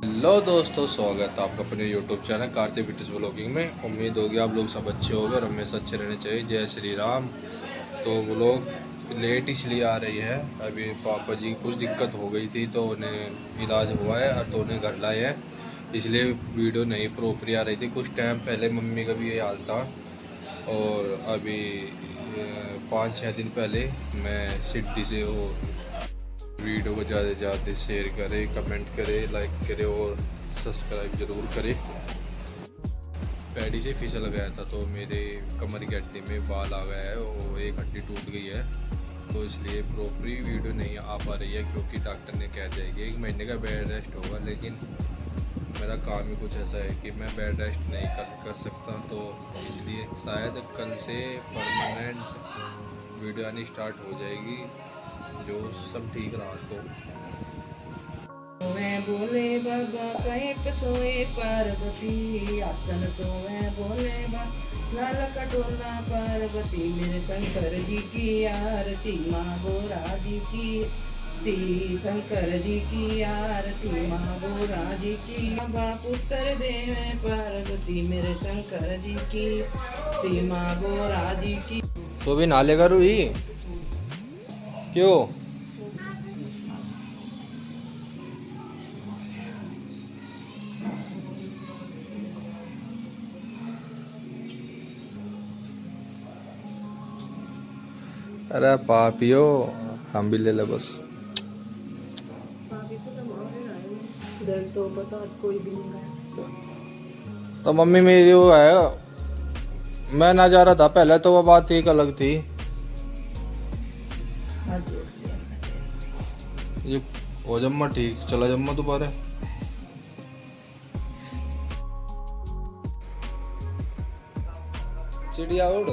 Hello दोस्तों, स्वागत है आपका अपने YouTube channel Kartik bits vlogging में। उम्मीद होगी आप लोग सब अच्छे होंगे और हमेशा अच्छे रहने चाहिए। जय श्री राम। तो व्लॉग लेट इसलिए आ रही है, अभी पापा जी कुछ दिक्कत हो गई थी तो उन्हें इलाज हुआ है और तो उन्हें घर लाए हैं, इसलिए वीडियो नहीं प्रॉपरली आ रही थी। कुछ टाइम पहले मम्मी का भी ये हाल था और अभी 5-6 दिन पहले मैं सिटी से वो वीडियो को ज़्यादा से ज़्यादा शेयर करें, कमेंट करें, लाइक करें और सब्सक्राइब ज़रूर करें। पैडी से फिसल गया था तो मेरे कमर की हड्डी में बाल आ गया है और एक हड्डी टूट गई है, तो इसलिए प्रॉपरली वीडियो नहीं आ पा रही है क्योंकि डॉक्टर ने कह दिया कि 1 महीने का बेड रेस्ट होगा। लेकिन मेरा काम ही कुछ ऐसा है कि मैं बेड रेस्ट नहीं कर सकता, तो इसलिए शायद कल से परमानेंट वीडियो आनी स्टार्ट हो जाएगी, जो सब ठीक रहा तो। सोए बोले बाबा कहीं सोए पार्वती आसन सोए बोले बाबा लाल कटोला पार्वती मेरे शंकर जी की आरती माँ गोरा जी की शंकर जी की आरती माँ गोरा जी की बाप उत्तर देवे पार्वती मेरे शंकर जी की माँ गोरा जी की। तो भी नाले का रूही क्यों? अरे पापियो, हम भी ले ले बस। तो पता आज कोई भी नहीं गया। तो मम्मी मेरी वो है, मैं ना जा रहा था पहले तो वो बात एक अलग थी। ये हो जम्मा ठीक चला जम्मा दोबारा। चिड़िया उड़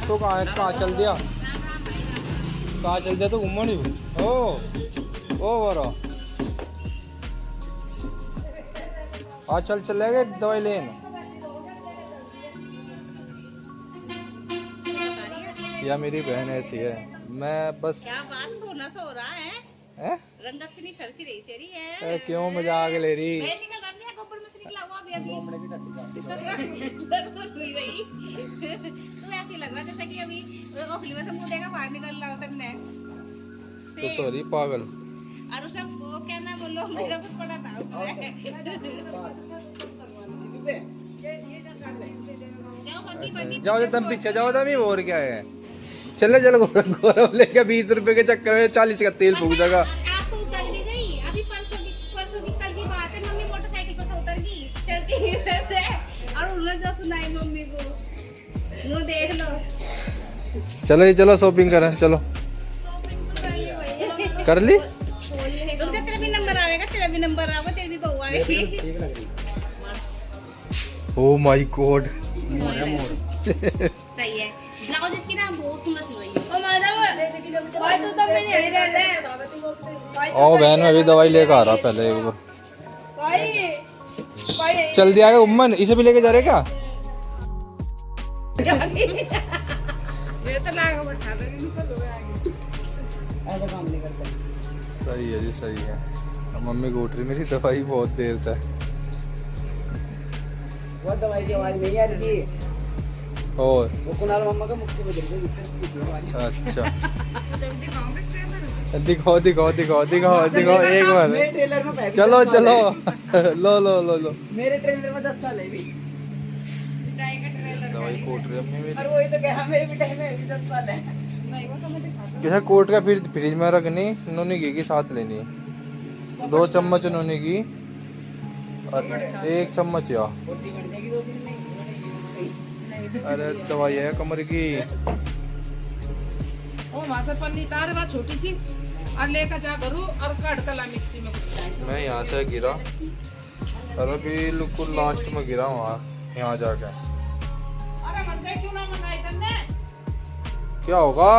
तो कहाँ चल दिया, कहाँ चल दिया तो घूमने ओ वारा आज चले गए दवाई लेन। या मेरी बहन ऐसी है, मैं बस क्या बात सोना सो रहा है? रंगत से नहीं खर्ची रही तेरी है। क्यों मजाक ले रही? मैं निकल रहा है, गोबर में से निकला हुआ अभी अभी हुई रही। तू ऐसे लग रहा जैसे कि अभी ओखली में से मुंह देगा बाहर निकल रहा हो तन्ने तो तोरी पागल। और उसका वो क्या नाम बोलो, मेरा कुछ पड़ा था उसमें। जाओ बाकी बाकी जाओ तुम पीछे जाओ तुम, और क्या है। चले चलो गौरव लेके 20 रुपए के चक्कर में 40 का तेल फूक जाएगा। आप तो उतर भी गई अभी, परसों की कल की बात है। मम्मी मोटरसाइकिल पर से उतर गई चलती हुई वैसे, और उन्होंने जो सुनाई मम्मी को वो देख लो। चलो चलो शॉपिंग करें, चलो कर ली। रुक जा, तेरा भी नंबर आएगा, तेरा भी नंबर आएगा, तेरी भी बहू आएगी। ओ माय गॉड, सही है। ब्लाउज इसकी ना बहुत सुंदर सिलवाई है। ओ माधव भाई तू तो मेरी यही रह ले। ओ बहन मैं भी दवाई लेकर आ रहा पहले एक बार। चल दिया है उम्मन, इसे भी लेके जा रहे क्या? मैं तो लागा बैठा दूंगी, निकल हो आगे। ऐसा काम नहीं करते। सही है जी, सही है। मम्मी को उठ रही मेरी दवाई बहुत देर तक। वो दवाई की आवाज नहीं आ रही थी, और वो कुणाल मम्मा का मुक्ति बदल गई। अच्छा तो दिखाऊंगा ट्रेलर। दिखाओ दिखाओ दिखाओ दिखाओ दिखाओ एक बार। मेरे ट्रेलर में पहले चलो 10 साल चलो है। लो लो लो लो। मेरे ट्रेलर में 10 साल है भी। मिठाई का ट्रेलर दवाई कोट रही अम्मी मेरी। और वही तो कहा मेरी मिठाई में भी 10 साल है। नहीं वो तो मैं दिखाता कैसा कोट का फिर फ्रिज में रखनी, नूनी घी की साथ लेनी है। 2 चम्मच नूनी घी और 1 चम्मच या। रोटी बन जाएगी 2 दिन में। अरे दवाई है कमर की। ओ मात्र पन्नी तार बा छोटी सी और लेकर जा करूँ और काट कला मिक्सी में कुछ। मैं यहाँ से गिरा और बिल्कुल लास्ट में गिरा वहाँ, यहाँ जाके। अरे मंगाई क्यों ना मंगाई तन्ने? क्या होगा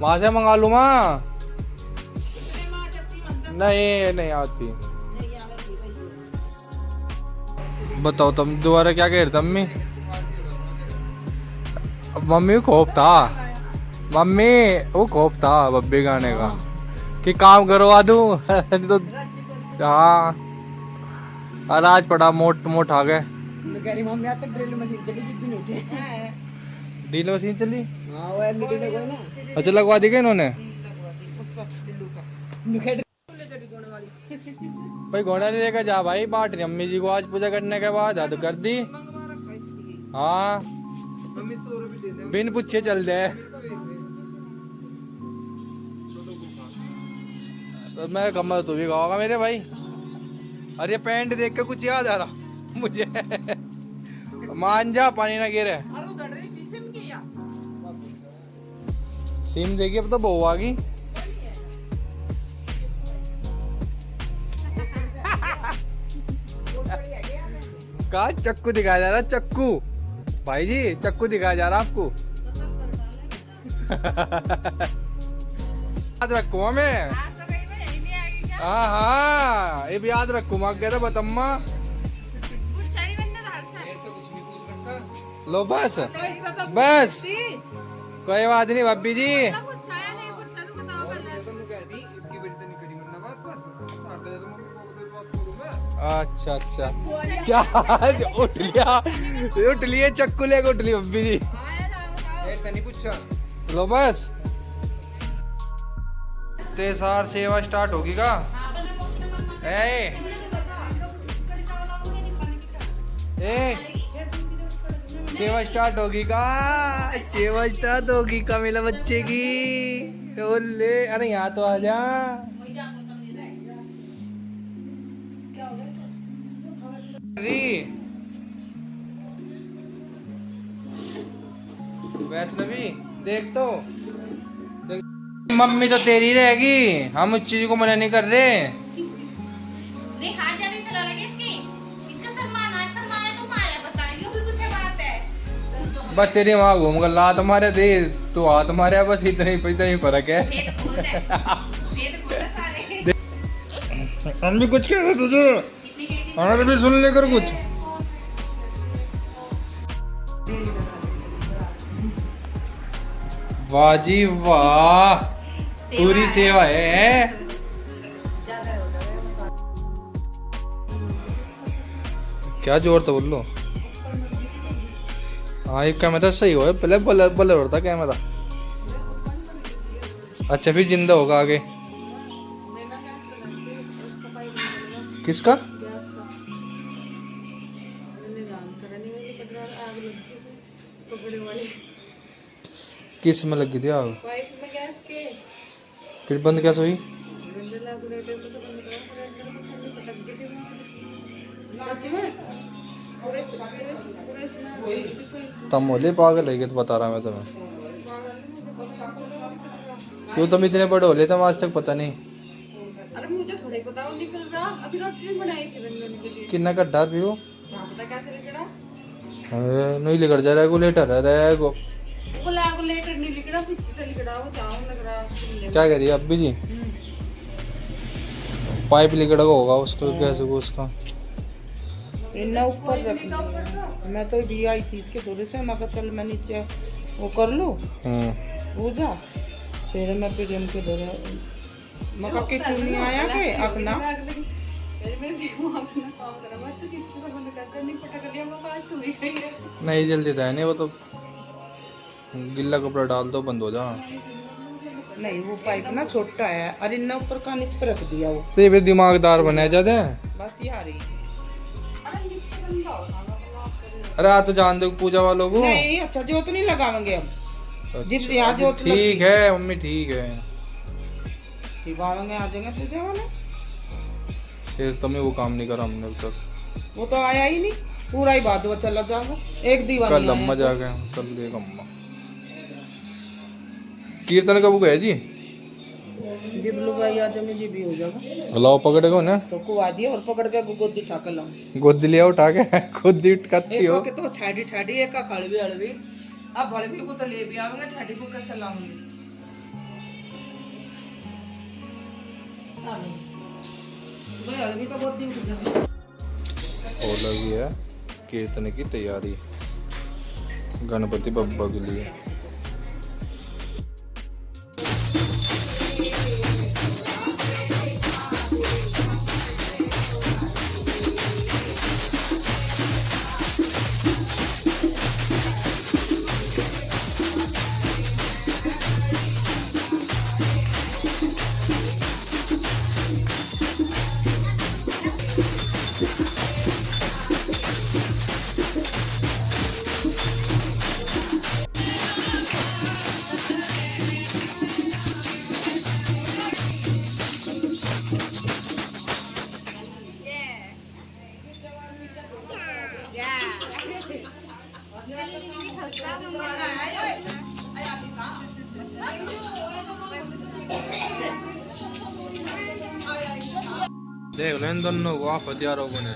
वहाँ से मंगा लूँ मैं। नहीं नहीं आती। बताओ तुम दोबारा क्या कह रहे थे अम्मी? मम्मी को खौफ था, मम्मी वो खौफ था बब्बी गाने का कि काम करवा दूं तो हाँ। और आज पड़ा मोट मोट आ गए। मम्मी आज तक ड्रिल मशीन चली जिस दिन उठे। ड्रिल मशीन चली, हाँ वो एलईडी लगा ना। अच्छा लगवा दी क्या इन्होंने? भाई घोड़ा नहीं लेकर जा भाई, बाट रही अम्मी जी को आज पूजा करने के बाद तो कर दी। हाँ बिन पूछे चल दे। तो मैं कमर तू भी खाओगा मेरे भाई। अरे पैंट देख के कुछ याद आ रहा मुझे। मान जा पानी ना गिरे। सिम देखिए अब तो बहू आ गई। कहा चक्कू दिखाया जा रहा, चक्कू भाई जी चक्कू दिखाया जा रहा आपको। याद रखो हमें। हाँ हाँ ये भी याद रखू। मैं कह रहा बतम्मा लो बस बस कोई बात नहीं भाभी जी। अच्छा अच्छा क्या उठ लिए चक्कू लेके उठ ली भाभी जी। लो बस ते सार सेवा स्टार्ट होगी का? ए सेवा स्टार्ट होगी का? सेवा स्टार्ट होगी का मेरा बच्चे की? ओले अरे यहाँ तो आ जा। वैष्णवी देख तो देख। मम्मी तो तेरी रहेगी, हम उस चीज को मना नहीं कर रहे। नहीं हाथ ज्यादा चला लगे इसकी। इसका शर्माना है तुम्हारे बताइए भी कुछ बात है। बस तेरी वहाँ घूम कर ला तुम्हारे दे तो हाथ तुम्हारे बस इतना ही फर्क है। भेद खोल है सारे। हम भी कुछ कह रहे तुझे, हमारे भी सुन लेकर कुछ। वाह जी वाह पूरी सेवा है। क्या जोर तो बोल लो। हाँ ये कैमरा सही हो पहले बलर होता कैमरा। अच्छा फिर जिंदा होगा आगे। किसका? किस में लगी थी आग? फिर बंद कैसे हुई? तमोले पागल है तो बता रहा मैं तुम्हें। क्यों तुम इतने बड़े हो लेते आज तक पता नहीं। अरे मुझे थोड़ा ही पता निकल रहा। अभी रोटी बनाई थी बनने के लिए। कितना गड्ढा भी वो पता कैसे लिखड़ा? नहीं लिखड़ जा रेगुलेटर है रेगो। रेगुलेटर नहीं लिखड़ा, पीछे से लिखड़ा वो चावल लग रहा। क्या कह रही है अब्बी जी? पाइप लिखड़ा होगा उसको कैसे वो उसका इतना ऊपर रख। मैं तो भी आई थी इसके थोड़े से, मैं कहा चल मैं नीचे वो कर लूँ वो जा। फिर मैं प्रेम के दौरा मैं कहा कि क्यों नहीं आया के अपना नहीं जल्दी था नहीं वो तो गिल्ला कपड़ा डाल दो बंद हो जा। नहीं वो पाइप ना छोटा है। अरे इतना ऊपर का इस पर रख दिया वो। तो ये भी दिमागदार बने जाते बात ये आ रही। अरे आ तो जान दो पूजा वालों को। नहीं अच्छा जोत नहीं लगावेंगे हम। अच्छा, यहाँ जोत ठीक है मम्मी ठीक है लगावेंगे आ जाएंगे पूजा वाले। फिर तुम्हें वो काम नहीं करा हमने अब तक। वो तो आया ही नहीं पूरा ही बाद चला जाएगा एक दीवार कल अम्मा जा गए कल देख अम्मा। कीर्तन कब गए जी? जिबलू भाई आ जाएंगे जी भी हो जाएगा। लाओ पकड़े को ना तो कुआ दिया और पकड़ के गोदी उठा कर लाऊं। गोदी लिया उठा के गोदी उठकाती हो। एक तो ठाडी ठाडी एक का खड़वी अड़वी। अब हड़वी को तो ले भी आवेंगे ठाडी को कैसे लाऊंगी? भाई हड़वी तो गोदी उठ जाएगी। हो लगी है कीर्तन की तैयारी। गणपति बप्पा के लिए। देख लो इन दोनों को आप हथियारों को ने।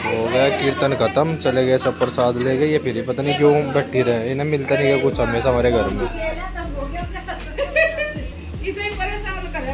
हो गया कीर्तन खत्म, चले गए सब प्रसाद ले गए। ये फिर ही पता नहीं क्यों बैठी रहे, इन्हें मिलता नहीं है कुछ हमेशा हमारे घर में। इसे परेशान कर